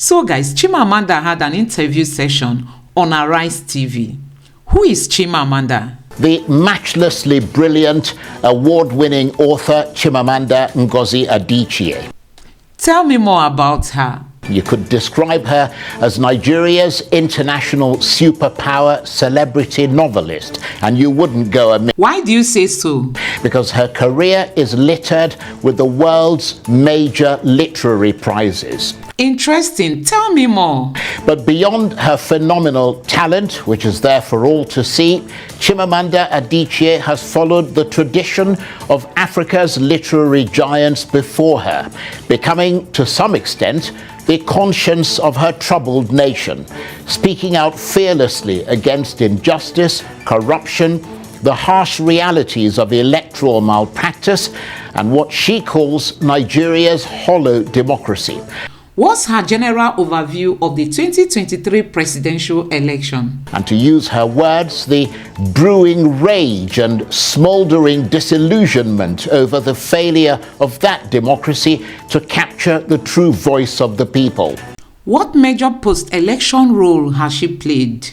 So guys, Chimamanda had an interview session on Arise TV. Who is Chimamanda? The matchlessly brilliant, award-winning author Chimamanda Ngozi Adichie. Tell me more about her. You could describe her as Nigeria's international superpower celebrity novelist, and you wouldn't go amiss. Why do you say so? Because her career is littered with the world's major literary prizes. Interesting. Tell me more. But beyond her phenomenal talent, which is there for all to see, Chimamanda Adichie has followed the tradition of Africa's literary giants before her, becoming, to some extent, the conscience of her troubled nation, speaking out fearlessly against injustice, corruption, the harsh realities of electoral malpractice, and what she calls Nigeria's hollow democracy. What's her general overview of the 2023 presidential election? And to use her words, the brewing rage and smouldering disillusionment over the failure of that democracy to capture the true voice of the people. What major post-election role has she played?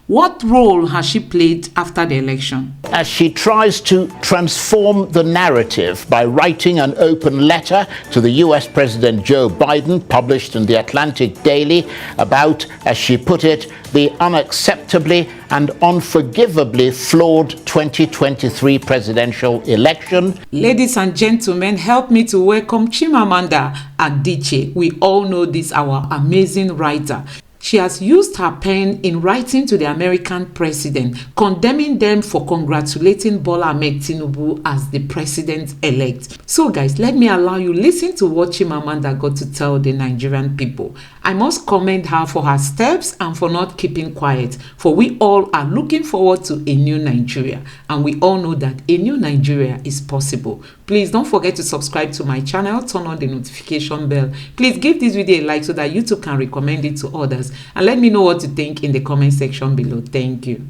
What role has she played after the election? As she tries to transform the narrative by writing an open letter to the US President Joe Biden, published in the Atlantic Daily, about, as she put it, the unacceptably and unforgivably flawed 2023 presidential election. Ladies and gentlemen, help me to welcome Chimamanda Adichie. We all know this, our amazing writer. She has used her pen in writing to the American president, condemning them for congratulating Bola Ahmed Tinubu as the president-elect. So guys, let me allow you listen to what Chimamanda got to tell the Nigerian people. I must commend her for her steps and for not keeping quiet, for we all are looking forward to a new Nigeria, and we all know that a new Nigeria is possible. Please don't forget to subscribe to my channel, turn on the notification bell. Please give this video a like so that YouTube can recommend it to others, and let me know what you think in the comment section below. Thank you.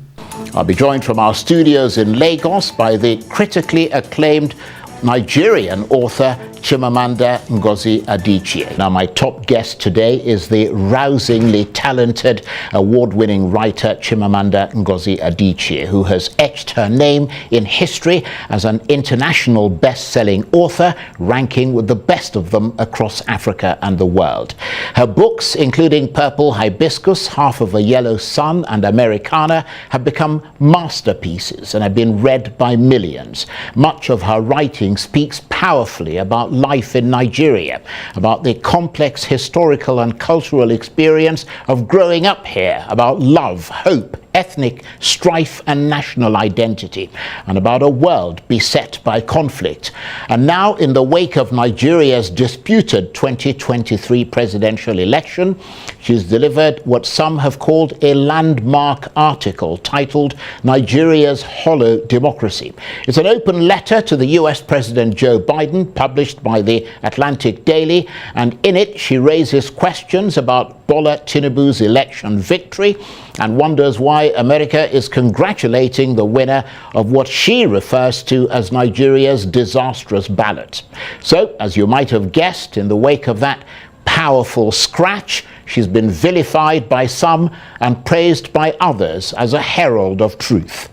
I'll be joined from our studios in Lagos by the critically acclaimed Nigerian author Chimamanda Ngozi Adichie. Now, my top guest today is the rousingly talented, award-winning writer Chimamanda Ngozi Adichie, who has etched her name in history as an international best-selling author, ranking with the best of them across Africa and the world. Her books, including Purple Hibiscus, Half of a Yellow Sun, and Americana, have become masterpieces and have been read by millions. Much of her writing speaks powerfully about life in Nigeria, about the complex historical and cultural experience of growing up here, about love, hope, ethnic strife and national identity, and about a world beset by conflict. And now, in the wake of Nigeria's disputed 2023 presidential election, she's delivered what some have called a landmark article titled Nigeria's Hollow Democracy. It's an open letter to the US President Joe Biden, published by the Atlantic Daily, and in it she raises questions about Bola Tinubu's election victory and wonders why America is congratulating the winner of what she refers to as Nigeria's disastrous ballot. So, as you might have guessed, in the wake of that powerful scratch, she's been vilified by some and praised by others as a herald of truth.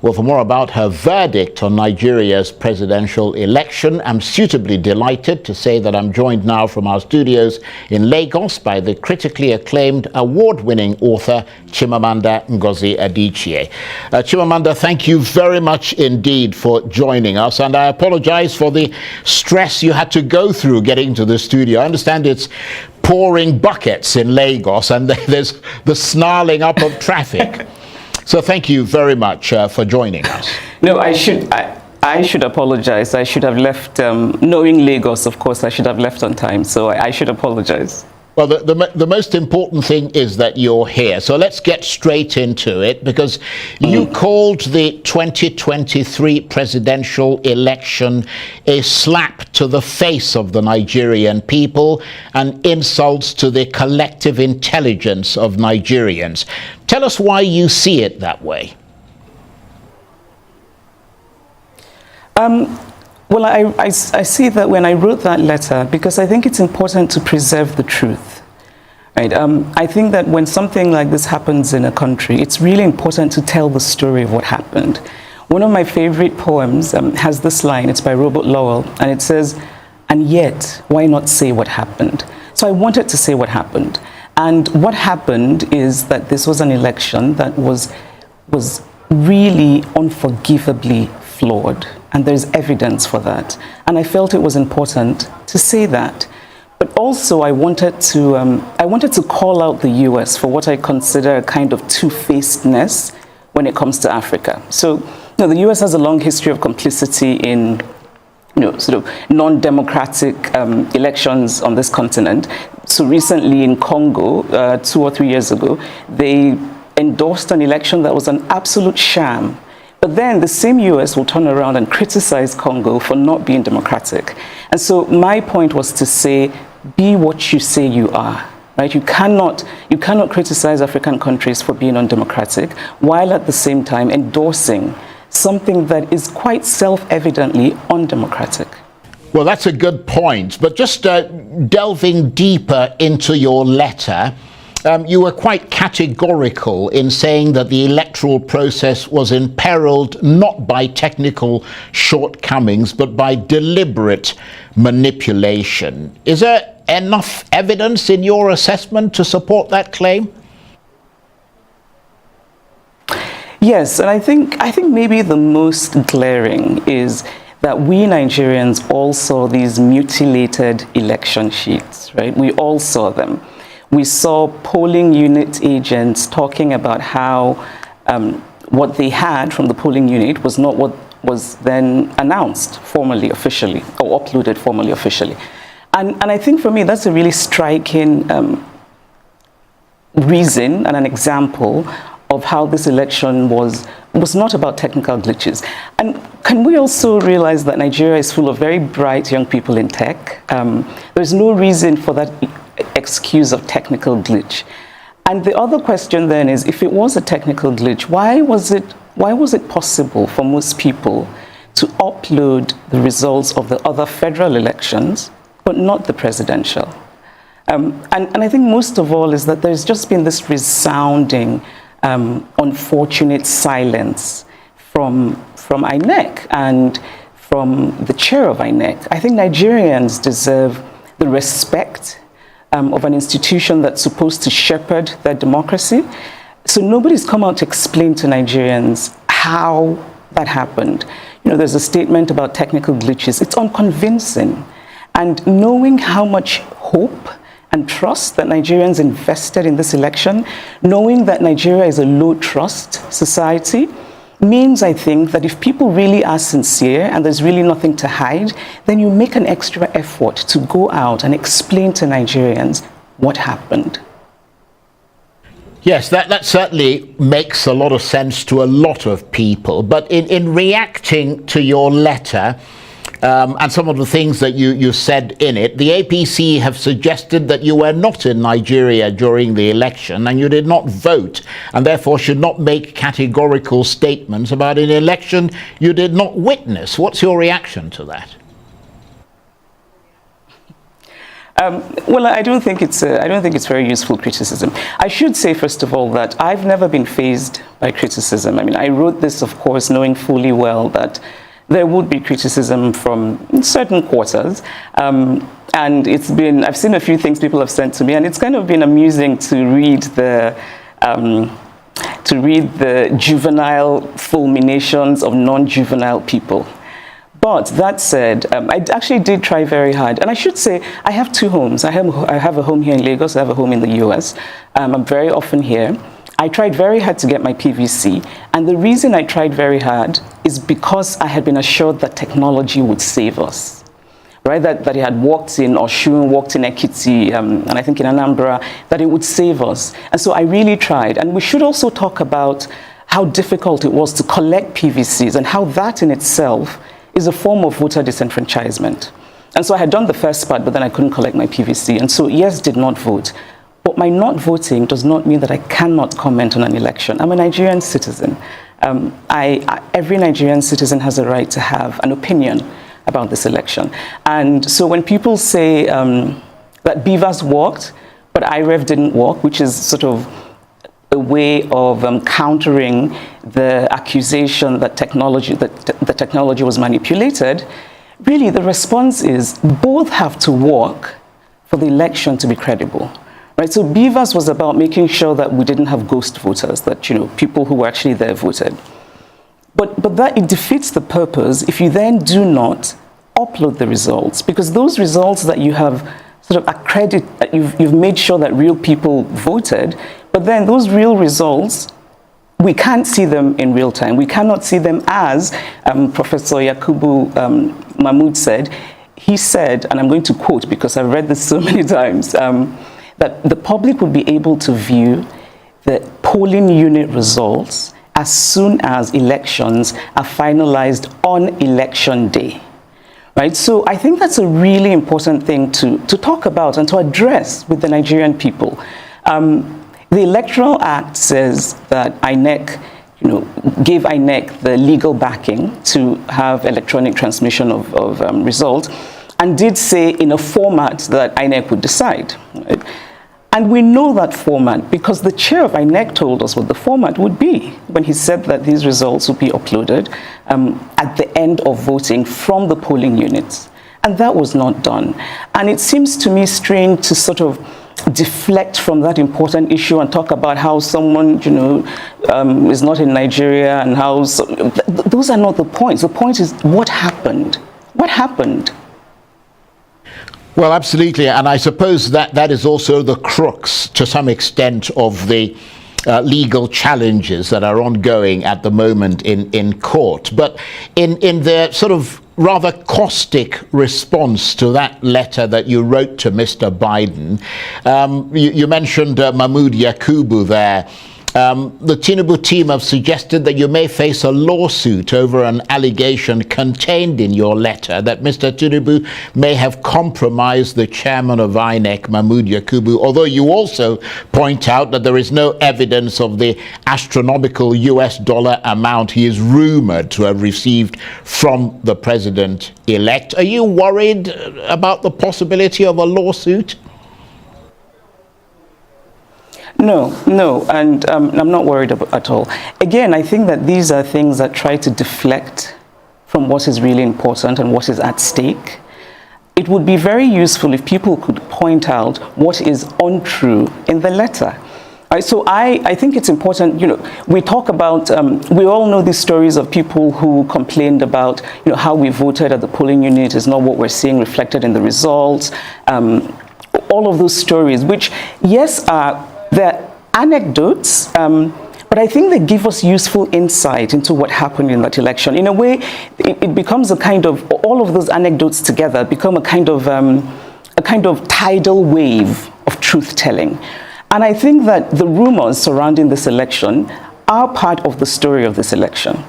Well, for more about her verdict on Nigeria's presidential election, I'm suitably delighted to say that I'm joined now from our studios in Lagos by the critically acclaimed award-winning author Chimamanda Ngozi Adichie. Chimamanda, thank you very much indeed for joining us, and I apologize for the stress you had to go through getting to the studio. I understand it's pouring buckets in Lagos and there's the snarling up of traffic. So thank you very much for joining us. No, I should apologize. I should have left, knowing Lagos, of course, I should have left on time. So I should apologize. Well, the most important thing is that you're here. So let's get straight into it, because you called the 2023 presidential election a slap to the face of the Nigerian people and insults to the collective intelligence of Nigerians. Tell us why you see it that way. Well, I see that when I wrote that letter, because I think it's important to preserve the truth. Right? I think that when something like this happens in a country, it's really important to tell the story of what happened. One of my favorite poems has this line, it's by Robert Lowell, and it says, "And yet, why not say what happened?" So I wanted to say what happened. And what happened is that this was an election that was really unforgivably flawed. And there's evidence for that. And I felt it was important to say that. But also I wanted to call out the US for what I consider a kind of two-facedness when it comes to Africa. So, the US has a long history of complicity in sort of non-democratic elections on this continent. So recently in Congo, 2 or 3 years ago, they endorsed an election that was an absolute sham. But then the same US will turn around and criticize Congo for not being democratic. And so my point was to say, be what you say you are. Right? You cannot criticize African countries for being undemocratic, while at the same time endorsing something that is quite self-evidently undemocratic. Well, that's a good point. But just delving deeper into your letter, you were quite categorical in saying that the electoral process was imperiled not by technical shortcomings, but by deliberate manipulation. Is there enough evidence in your assessment to support that claim? Yes, and I think maybe the most glaring is that we Nigerians all saw these mutilated election sheets, right? We all saw them. We saw polling unit agents talking about how what they had from the polling unit was not what was then announced formally, officially, or uploaded formally, officially. And I think for me, that's a really striking reason and an example of how this election was not about technical glitches. And can we also realize that Nigeria is full of very bright young people in tech? There's no reason for that excuse of technical glitch. And the other question then is, if it was a technical glitch, why was it possible for most people to upload the results of the other federal elections, but not the presidential? And I think most of all is that there's just been this resounding unfortunate silence from INEC and from the chair of INEC. I think Nigerians deserve the respect of an institution that's supposed to shepherd their democracy. So nobody's come out to explain to Nigerians how that happened. There's a statement about technical glitches. It's unconvincing. And knowing how much hope and trust that Nigerians invested in this election, knowing that Nigeria is a low-trust society, means, I think, that if people really are sincere and there's really nothing to hide, then you make an extra effort to go out and explain to Nigerians what happened. Yes, that certainly makes a lot of sense to a lot of people. But in reacting to your letter, and some of the things that you said in it, the APC have suggested that you were not in Nigeria during the election and you did not vote, and therefore should not make categorical statements about an election you did not witness. What's your reaction to that? Well, I don't think it's very useful criticism. I should say, first of all, that I've never been fazed by criticism. I mean, I wrote this, of course, knowing fully well that there would be criticism from certain quarters. And I've seen a few things people have sent to me, and it's kind of been amusing to read the juvenile fulminations of non-juvenile people. But that said, I actually did try very hard. And I should say, I have two homes. I have a home here in Lagos, I have a home in the US. I'm very often here. I tried very hard to get my PVC, and the reason I tried very hard is because I had been assured that technology would save us, right? That it had worked in Oshun, worked in Ekiti, and I think in Anambra, that it would save us. And so I really tried. And we should also talk about how difficult it was to collect PVCs and how that in itself is a form of voter disenfranchisement. And so I had done the first part, but then I couldn't collect my PVC. And so, yes, did not vote. But my not voting does not mean that I cannot comment on an election. I'm a Nigerian citizen. Every Nigerian citizen has a right to have an opinion about this election. And so when people say that Beavers worked, but IREF didn't work, which is sort of a way of countering the accusation that the technology was manipulated, really the response is both have to work for the election to be credible. Right? So Beavers was about making sure that we didn't have ghost voters, that people who were actually there voted. But that it defeats the purpose if you then do not upload the results, because those results that you have sort of you've made sure that real people voted, but then those real results, we can't see them in real time. We cannot see them as Professor Yakubu Mahmood said. He said, and I'm going to quote because I've read this so many times, that the public will be able to view the polling unit results as soon as elections are finalized on election day. Right? So I think that's a really important thing to talk about and to address with the Nigerian people. The Electoral Act says that INEC, gave INEC the legal backing to have electronic transmission of results, and did say in a format that INEC would decide. Right? And we know that format because the chair of INEC told us what the format would be when he said that these results would be uploaded at the end of voting from the polling units. And that was not done. And it seems to me strange to sort of deflect from that important issue and talk about how someone, is not in Nigeria and how... those are not the points. The point is what happened? What happened? Well, absolutely, and I suppose that is also the crux, to some extent, of the legal challenges that are ongoing at the moment in court. But in the sort of rather caustic response to that letter that you wrote to Mr. Biden, you mentioned Mahmood Yakubu there. The Tinubu team have suggested that you may face a lawsuit over an allegation contained in your letter that Mr. Tinubu may have compromised the chairman of INEC, Mahmood Yakubu, although you also point out that there is no evidence of the astronomical US dollar amount he is rumored to have received from the president-elect. Are you worried about the possibility of a lawsuit? No, and I'm not worried at all. Again, I think that these are things that try to deflect from what is really important and what is at stake. It would be very useful if people could point out what is untrue in the letter. Right, so I think it's important, we talk about, we all know these stories of people who complained about, how we voted at the polling unit is not what we're seeing reflected in the results. All of those stories, which, yes, they're anecdotes, but I think they give us useful insight into what happened in that election. In a way, it becomes a kind of, all of those anecdotes together become a kind of tidal wave of truth-telling. And I think that the rumors surrounding this election are part of the story of this election.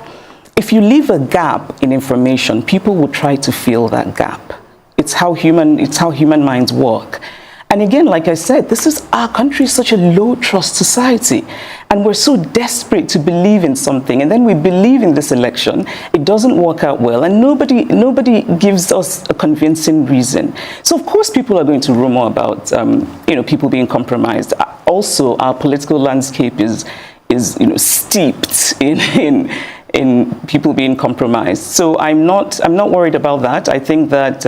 If you leave a gap in information, people will try to fill that gap. It's how human minds work. And again, like I said, our country is such a low trust society. And we're so desperate to believe in something. And then we believe in this election, it doesn't work out well. And nobody gives us a convincing reason. So of course people are going to rumor about, people being compromised. Also, our political landscape is steeped in people being compromised. So I'm not worried about that. I think that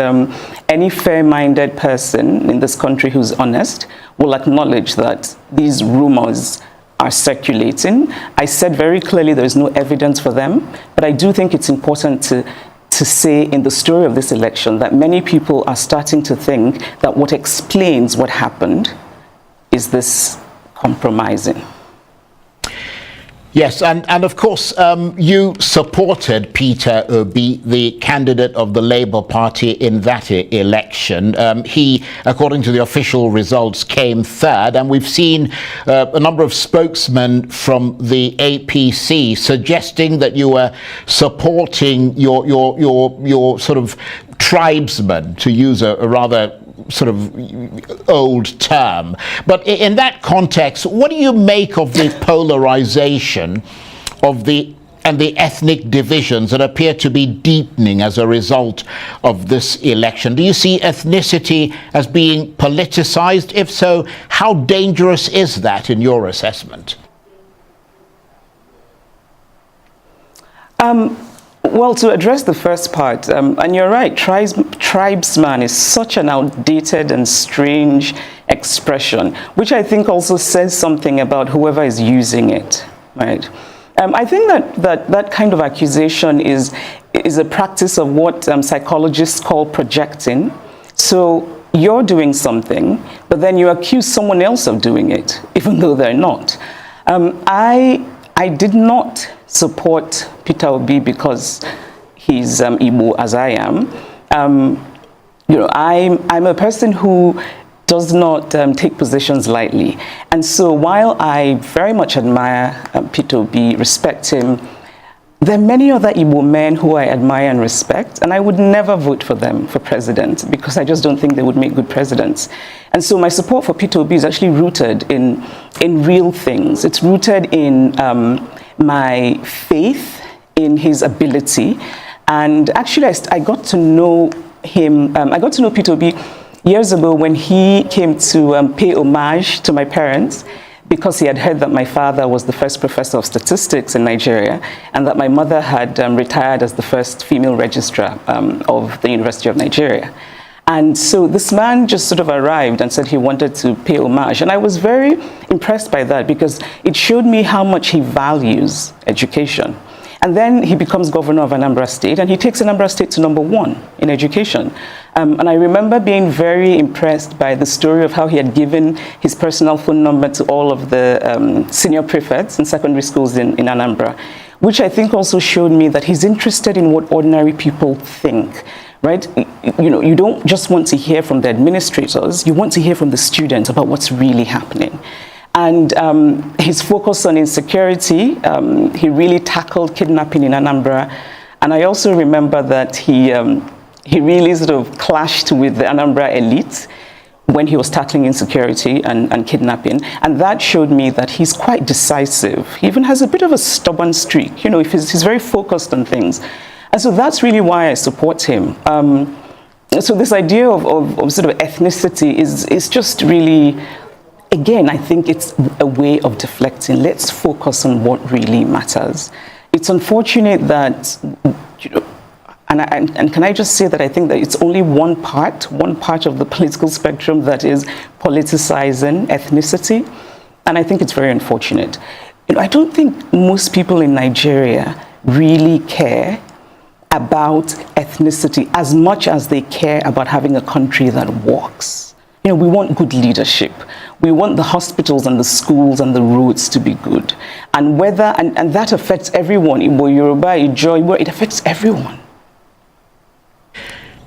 any fair-minded person in this country who's honest will acknowledge that these rumors are circulating. I said very clearly there is no evidence for them, but I do think it's important to say in the story of this election that many people are starting to think that what explains what happened is this compromising. Yes, and of course, you supported Peter Obi, the candidate of the Labour Party in that election. He, according to the official results, came third, and we've seen a number of spokesmen from the APC suggesting that you were supporting your sort of tribesmen, to use a rather sort of old term. But in that context, what do you make of the polarization of the and the ethnic divisions that appear to be deepening as a result of this election? Do you see ethnicity as being politicized? If so, how dangerous is that in your assessment? Well, to address the first part, and you're right, tribesman is such an outdated and strange expression, which I think also says something about whoever is using it, right? I think that kind of accusation is a practice of what psychologists call projecting. So you're doing something, but then you accuse someone else of doing it, even though they're not. I did not support Peter Obi because he's Igbo, as I am. You know, I'm a person who does not take positions lightly. And so while I very much admire Peter Obi, respect him, there are many other Igbo men who I admire and respect, and I would never vote for them for president because I just don't think they would make good presidents. And so my support for Peter Obi is actually rooted in real things. It's rooted in my faith in his ability. And actually, I got to know him, I got to know Peter Obi years ago when he came to pay homage to my parents, because he had heard that my father was the first professor of statistics in Nigeria and that my mother had retired as the first female registrar of the University of Nigeria. And so this man just sort of arrived and said he wanted to pay homage. And I was very impressed by that because it showed me how much he values education. And then he becomes governor of Anambra State, and he takes Anambra State to #1 in education. And I remember being very impressed by the story of how he had given his personal phone number to all of the senior prefects in secondary schools in Anambra, which I think also showed me that he's interested in what ordinary people think. Right? You know, you don't just want to hear from the administrators, you want to hear from the students about what's really happening. And his focus on insecurity, he really tackled kidnapping in Anambra. And I also remember that he really sort of clashed with the Anambra elite when he was tackling insecurity and kidnapping. And that showed me that he's quite decisive. He even has a bit of a stubborn streak. You know, he's very focused on things. And so that's really why I support him. So this idea of sort of ethnicity is just really, again, I think it's a way of deflecting. Let's focus on what really matters. It's unfortunate that, you know, and can I just say that I think that it's only one part of the political spectrum that is politicizing ethnicity. And I think it's very unfortunate. You know, I don't think most people in Nigeria really care about ethnicity as much as they care about having a country that works. You know, we want good leadership. We want the hospitals and the schools and the roads to be good. And whether, and that affects everyone, Igbo, Yoruba, Ijo, it affects everyone.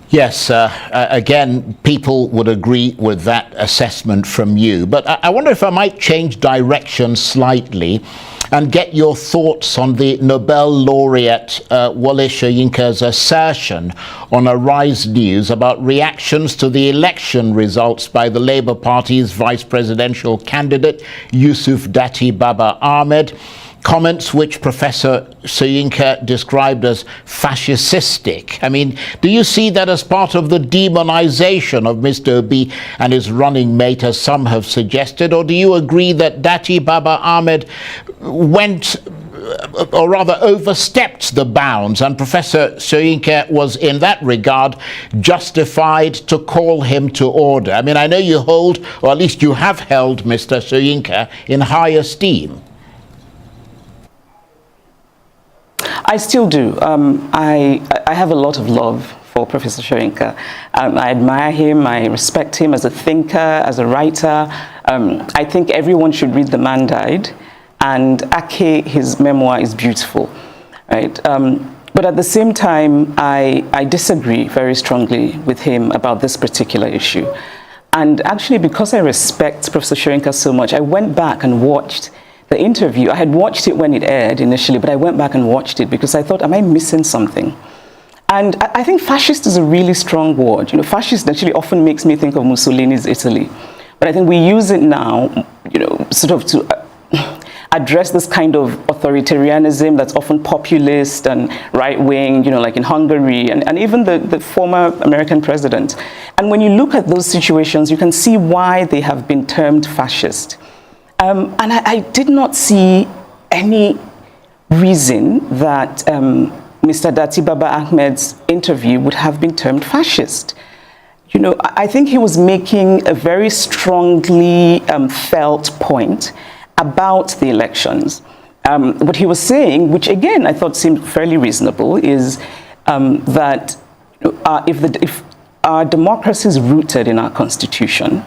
Yes, again, people would agree with that assessment from you. But I wonder if I might change direction slightly and get your thoughts on the Nobel laureate Wole Soyinka's assertion on Arise News about reactions to the election results by the Labour Party's vice presidential candidate, Yusuf Datti Baba Ahmed. Comments which Professor Soyinka described as fascistic. I mean, do you see that as part of the demonization of Mr. Obi and his running mate, as some have suggested, or do you agree that Datti Baba Ahmed went, or rather overstepped the bounds, and Professor Soyinka was in that regard justified to call him to order? I mean, I know you hold, or at least you have held, Mr. Soyinka in high esteem. I still do. I have a lot of love for Professor Soyinka. I admire him, I respect him as a thinker, as a writer. I think everyone should read The Man Died, and Ake, his memoir, is beautiful, right? But at the same time, I disagree very strongly with him about this particular issue. And actually, because I respect Professor Soyinka so much, I went back and watched the interview. I had watched it when it aired initially, but I went back and watched it because I thought, am I missing something? And I think fascist is a really strong word. You know, fascist actually often makes me think of Mussolini's Italy. But I think we use it now, you know, sort of to, address this kind of authoritarianism that's often populist and right-wing, like in Hungary, and even the former American president. And when you look at those situations, you can see why they have been termed fascist. And I did not see any reason that Mr. Dati Baba Ahmed's interview would have been termed fascist. I think he was making a very strongly felt point about the elections. What he was saying, which again I thought seemed fairly reasonable, is that if our democracy is rooted in our constitution,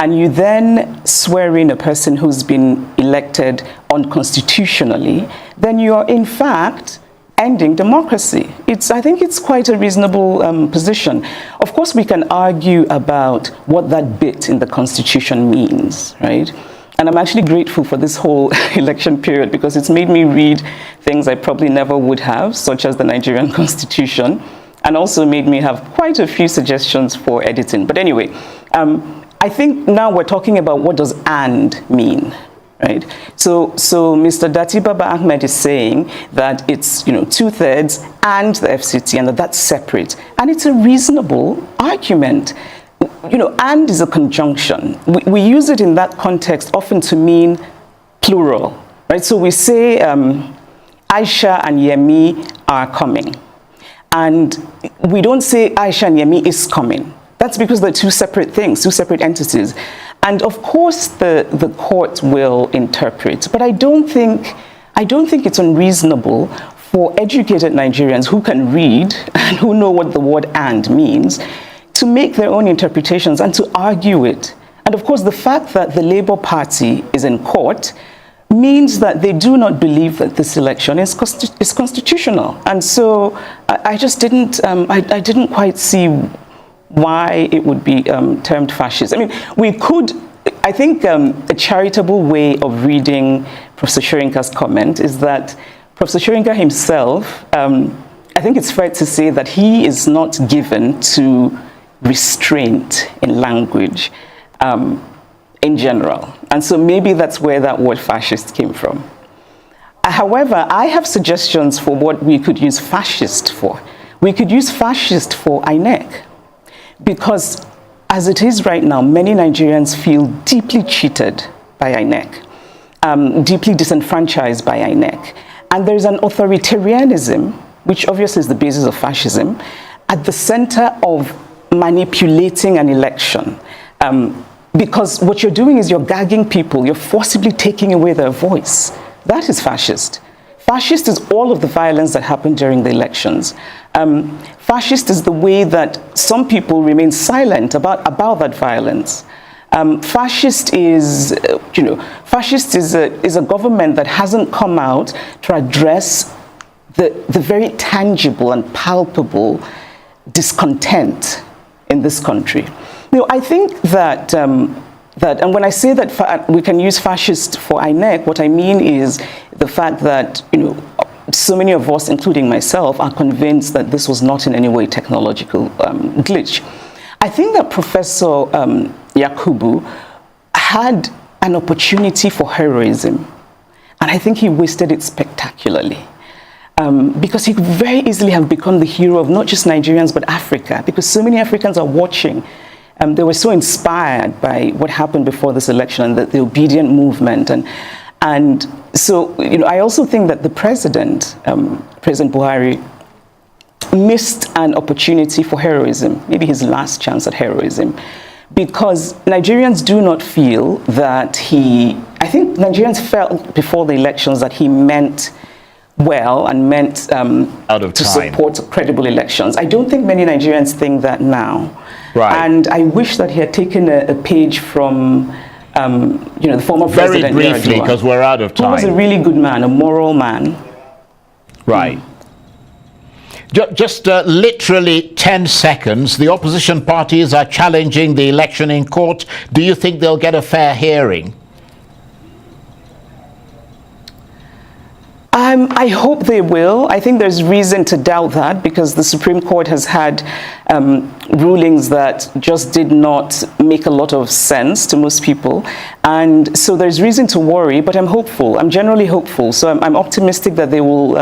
and you then swear in a person who's been elected unconstitutionally, then you are in fact ending democracy. I think it's quite a reasonable position. Of course, we can argue about what that bit in the Constitution means, right? And I'm actually grateful for this whole election period because it's made me read things I probably never would have, such as the Nigerian Constitution, and also made me have quite a few suggestions for editing. But anyway, I think now we're talking about what does "and" mean. Right. So Mr. Dati Baba Ahmed is saying that it's 2/3 and the FCT, and that's separate, and it's a reasonable argument. And is a conjunction. We use it in that context often to mean plural, right? So we say Aisha and Yemi are coming, and we don't say Aisha and Yemi is coming. That's because they're two separate things, two separate entities. And of course, the court will interpret, but I don't think it's unreasonable for educated Nigerians who can read and who know what the word "and" means to make their own interpretations and to argue it. And of course, the fact that the Labour Party is in court means that they do not believe that this election is constitutional. And so I just didn't, I didn't quite see why it would be termed fascist. I mean, I think a charitable way of reading Professor Shoyinka's comment is that Professor Shoyinka himself, I think it's fair to say that he is not given to restraint in language in general. And so maybe that's where that word fascist came from. However, I have suggestions for what we could use fascist for. We could use fascist for INEC. Because as it is right now, many Nigerians feel deeply cheated by INEC, deeply disenfranchised by INEC. And there's an authoritarianism, which obviously is the basis of fascism, at the center of manipulating an election. Because what you're doing is you're gagging people, you're forcibly taking away their voice. That is fascist. Fascist is all of the violence that happened during the elections. Fascist is the way that some people remain silent about that violence. Fascist is a government that hasn't come out to address the very tangible and palpable discontent in this country. I think that and when I say that we can use fascist for INEC, what I mean is the fact that so many of us, including myself, are convinced that this was not in any way technological glitch. I think that Professor Yakubu had an opportunity for heroism, and I think he wasted it spectacularly. Because he could very easily have become the hero of not just Nigerians, but Africa, because so many Africans are watching. They were so inspired by what happened before this election and the obedient movement. And so, I also think that the President Buhari, missed an opportunity for heroism, maybe his last chance at heroism, because Nigerians do not feel that I think Nigerians felt before the elections that he meant well and meant to support credible elections. I don't think many Nigerians think that now. Right. And I wish that he had taken a page from the former president. Very briefly, because we're out of time. He was a really good man, a moral man. Right. Just literally 10 seconds. The opposition parties are challenging the election in court. Do you think they'll get a fair hearing? I hope they will. I think there's reason to doubt that because the Supreme Court has had rulings that just did not make a lot of sense to most people. And so there's reason to worry, but I'm hopeful. I'm generally hopeful. So I'm optimistic that they will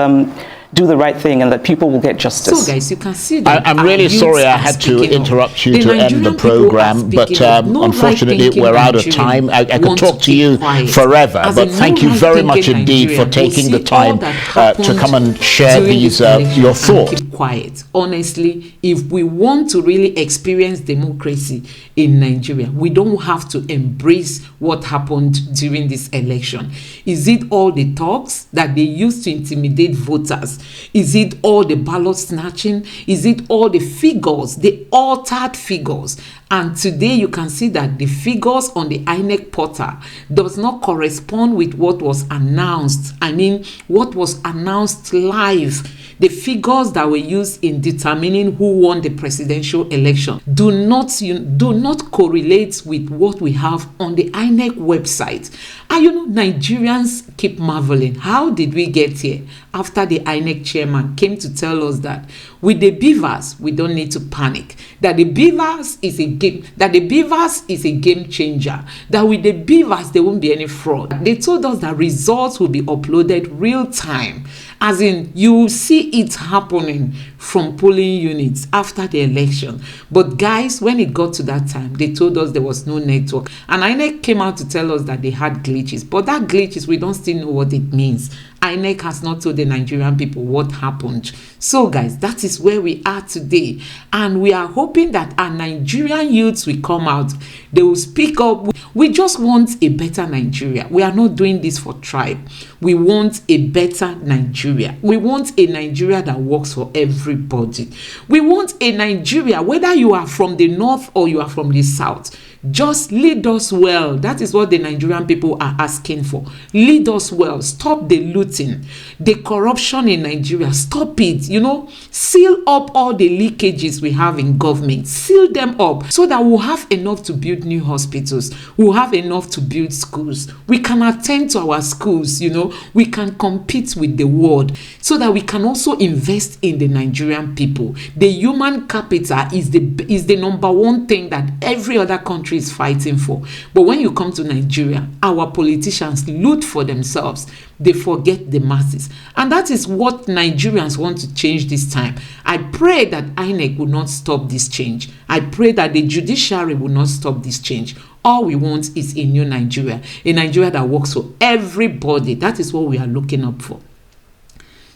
do the right thing and that people will get justice. So guys, you can see that I'm really sorry I had to interrupt you to end the program, but unfortunately we're out of time. I could talk to you forever, but thank you very much indeed for taking the time to come and share these your thoughts. Keep quiet. Honestly, if we want to really experience democracy in Nigeria, we don't have to embrace what happened during this election. Is it all the talks that they used to intimidate voters? Is it all the ballot snatching? Is it all the figures, the altered figures? And today you can see that the figures on the INEC portal does not correspond with what was announced. I mean, what was announced live. The figures that were used in determining who won the presidential election do not correlate with what we have on the INEC website. And you know, Nigerians keep marveling. How did we get here? After the INEC chairman came to tell us that with the beavers, we don't need to panic. That the beavers is a game. That the beavers is a game changer. That with the beavers, there won't be any fraud. They told us that results will be uploaded real time. As in, you will see it happening from polling units after the election. But guys, when it got to that time, they told us there was no network. And INEC came out to tell us that they had glitches. But that glitches, we don't still know what it means. INEC has not told the Nigerian people what happened. So guys, that is where we are today. And we are hoping that our Nigerian youths will come out. They will speak up. We just want a better Nigeria. We are not doing this for tribe. We want a better Nigeria. We want a Nigeria that works for everybody. We want a Nigeria, whether you are from the north or you are from the south, just lead us well. That is what the Nigerian people are asking for. Lead us well. Stop the looting, the corruption in Nigeria. Stop it. You know, seal up all the leakages we have in government. Seal them up so that we'll have enough to build new hospitals. We'll have enough to build schools. We can attend to our schools, you know. We can compete with the world so that we can also invest in the Nigerian people. The human capital is the number one thing that every other country is fighting for. But when you come to Nigeria, our politicians loot for themselves. They forget the masses. And that is what Nigerians want to change this time. I pray that INEC will not stop this change. I pray that the judiciary will not stop this change. All we want is a new Nigeria, a Nigeria that works for everybody. That is what we are looking up for.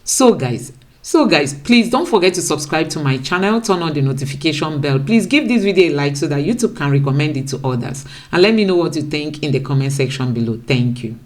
So guys, please don't forget to subscribe to my channel, turn on the notification bell. Please give this video a like so that YouTube can recommend it to others. And let me know what you think in the comment section below. Thank you.